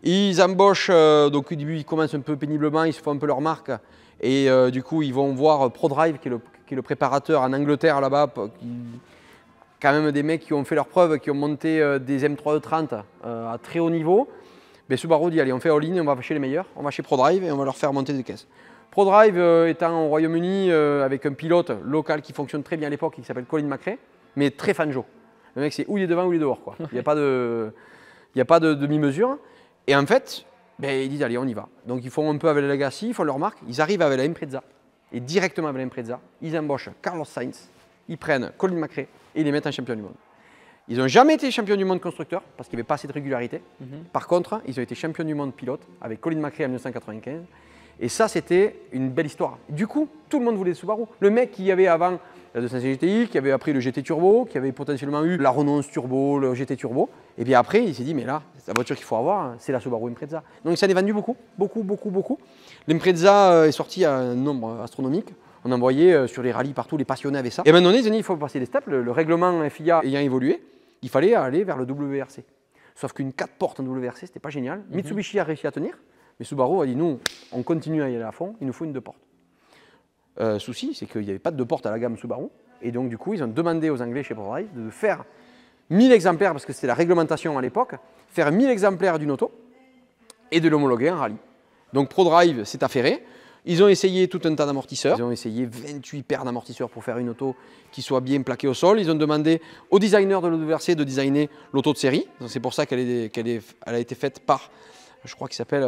S2: Ils embauchent, donc au début ils commencent un peu péniblement, ils se font un peu leur marque. Et du coup ils vont voir ProDrive, qui est le préparateur en Angleterre là-bas, quand même des mecs qui ont fait leurs preuves, qui ont monté des M3E30 à très haut niveau. Mais Subaru dit allez, on fait all-in, on va chez les meilleurs, on va chez ProDrive et on va leur faire monter des caisses. ProDrive étant au Royaume-Uni avec un pilote local qui fonctionne très bien à l'époque, qui s'appelle Colin McRae, mais très fanjo. Le mec c'est ou il est devant ou il est dehors, quoi. Il n'y a pas de demi-mesure. Et en fait, ils disent allez, on y va. Donc ils font un peu avec la Legacy, ils font leur marque, ils arrivent avec la Impreza. Et directement avec la Impreza, ils embauchent Carlos Sainz, ils prennent Colin McRae et ils les mettent en champion du monde. Ils n'ont jamais été champions du monde constructeur parce qu'il n'y avait pas assez de régularité. Par contre, ils ont été champions du monde pilote avec Colin McRae en 1995. Et ça, c'était une belle histoire. Du coup, tout le monde voulait le Subaru. Le mec qui avait avant la 200 GTI, qui avait appris le GT Turbo, qui avait potentiellement eu la Renault Turbo, le GT Turbo. Et bien après, il s'est dit, mais là, la voiture qu'il faut avoir, c'est la Subaru Impreza. Donc ça en est vendu beaucoup. L'Impreza est sorti à un nombre astronomique. On envoyait sur les rallyes partout, les passionnés avaient ça. Et maintenant, ils ont dit, il faut passer les steps. Le règlement FIA ayant évolué, il fallait aller vers le WRC. Sauf qu'une 4 portes en WRC, c'était pas génial. Mitsubishi a réussi à tenir, mais Subaru a dit, nous, on continue à y aller à fond, il nous faut une 2 portes. Souci, c'est qu'il n'y avait pas de 2 portes à la gamme Subaru. Et donc, du coup, ils ont demandé aux Anglais chez ProDrive de faire 1000 exemplaires, parce que c'était la réglementation à l'époque, faire 1000 exemplaires d'une auto et de l'homologuer en rallye. Donc, ProDrive s'est affairé. Ils ont essayé tout un tas d'amortisseurs. Ils ont essayé 28 paires d'amortisseurs pour faire une auto qui soit bien plaquée au sol. Ils ont demandé au designer de l'WRC de designer l'auto de série. C'est pour ça qu'elle a été faite par, je crois qu'il s'appelle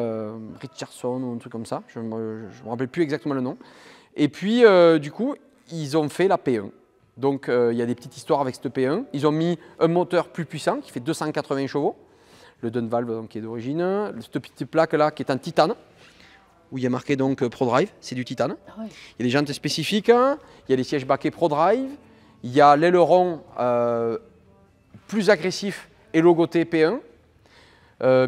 S2: Richardson ou un truc comme ça. Je ne me rappelle plus exactement le nom. Et puis, du coup, ils ont fait la P1. Donc, il y a des petites histoires avec cette P1. Ils ont mis un moteur plus puissant qui fait 280 chevaux. Le Dunvalve donc, qui est d'origine. Cette petite plaque-là qui est en titane, où il y a marqué donc ProDrive, c'est du titane. Il y a des jantes spécifiques, il y a les sièges baquets ProDrive, il y a l'aileron plus agressif et logoté P1.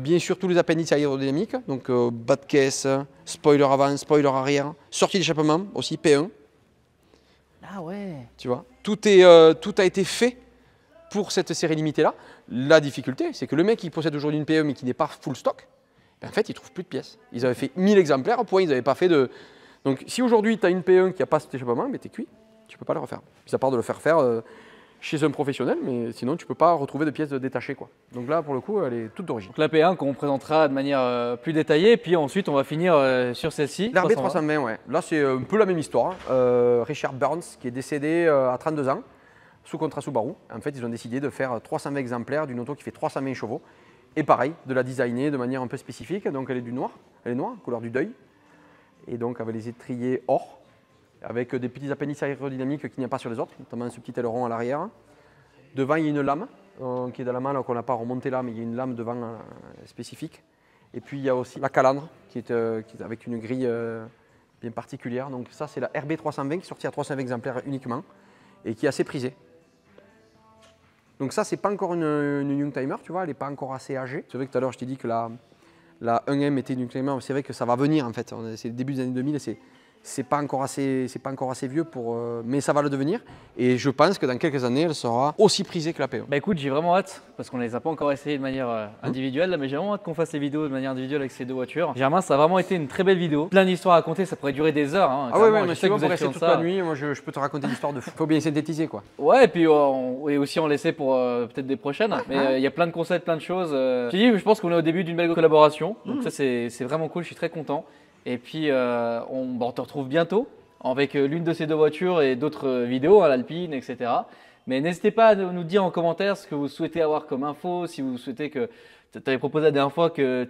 S2: Bien sûr, tous les appendices aérodynamiques, donc bas de caisse, spoiler avant, spoiler arrière, sortie d'échappement aussi P1.
S1: Ah ouais.
S2: Tu vois, tout a été fait pour cette série limitée-là. La difficulté, c'est que le mec qui possède aujourd'hui une P1 mais qui n'est pas full stock, ben en fait, ils ne trouvent plus de pièces. Ils avaient fait 1000 exemplaires, au point ils n'avaient pas fait de... Donc si aujourd'hui tu as une P1 qui n'a pas cet échappement, ben, tu es cuit, tu ne peux pas le refaire. Mis à part de le faire chez un professionnel, mais sinon tu ne peux pas retrouver de pièces détachées, quoi. Donc là, pour le coup, elle est toute d'origine.
S1: Donc la P1 qu'on présentera de manière plus détaillée, puis ensuite on va finir sur celle-ci.
S2: L'RB 320, ouais. Là, c'est un peu la même histoire. Richard Burns, qui est décédé à 32 ans, sous contrat Subaru. En fait, ils ont décidé de faire 320 exemplaires d'une auto qui fait 320 chevaux. Et pareil, de la designer de manière un peu spécifique. Donc elle est du noir, elle est noire, couleur du deuil. Et donc avec les étriers or, avec des petits appendices aérodynamiques qu'il n'y a pas sur les autres, notamment ce petit aileron à l'arrière. Devant, il y a une lame qui est dans la main, qu'on n'a pas remonté là, mais il y a une lame devant spécifique. Et puis il y a aussi la calandre qui est avec une grille bien particulière. Donc ça, c'est la RB 320 qui est sortie à 320 exemplaires uniquement et qui est assez prisée. Donc ça, c'est pas encore une Youngtimer, tu vois, elle n'est pas encore assez âgée. C'est vrai que tout à l'heure, je t'ai dit que la 1M était une Youngtimer, mais c'est vrai que ça va venir en fait. C'est le début des années 2000 et c'est pas encore assez vieux pour, mais ça va le devenir. Et je pense que dans quelques années, elle sera aussi prisée que la P1.
S1: Bah écoute, j'ai vraiment hâte, parce qu'on ne les a pas encore essayées de manière individuelle, là, mais j'ai vraiment hâte qu'on fasse les vidéos de manière individuelle avec ces deux voitures. Germain, ça a vraiment été une très belle vidéo. Plein d'histoires à raconter, ça pourrait durer des heures. Hein,
S2: ah ouais, mais si tu veux rester toute la nuit, moi je peux te raconter une histoire de fou. Faut bien synthétiser, quoi.
S1: Ouais, et puis et aussi en laisser pour peut-être des prochaines. Mais il y a plein de concepts, plein de choses. Je pense qu'on est au début d'une belle collaboration. Donc ça, c'est vraiment cool, je suis très content. Et puis on te retrouve bientôt avec l'une de ces deux voitures et d'autres vidéos, l'Alpine, etc. Mais n'hésitez pas à nous dire en commentaire ce que vous souhaitez avoir comme info, si vous souhaitez que… Tu avais proposé la dernière fois que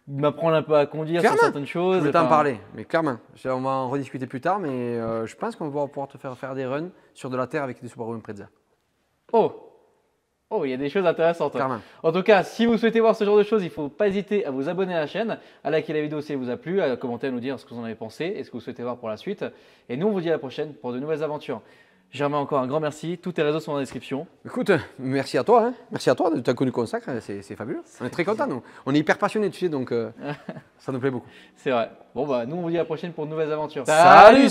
S1: m'apprendre un peu à conduire sur certaines choses.
S2: Je vais t'en parler, mais clairement. On va en rediscuter plus tard, mais je pense qu'on va pouvoir te faire des runs sur de la terre avec des Subaru Impreza.
S1: Oh, il y a des choses intéressantes.
S2: Clairement.
S1: En tout cas, si vous souhaitez voir ce genre de choses, il ne faut pas hésiter à vous abonner à la chaîne, à liker la vidéo si elle vous a plu, à commenter, à nous dire ce que vous en avez pensé et ce que vous souhaitez voir pour la suite. Et nous, on vous dit à la prochaine pour de nouvelles aventures. Germain, encore un grand merci. Tous tes réseaux sont dans la description.
S2: Écoute, merci à toi. Hein. Merci à toi de t'avoir connu consacre. C'est fabuleux. On est très contents. Nous. On est hyper passionnés, tu sais, donc ça nous plaît beaucoup.
S1: C'est vrai. Bon, bah, nous, on vous dit à la prochaine pour de nouvelles aventures.
S2: Salut.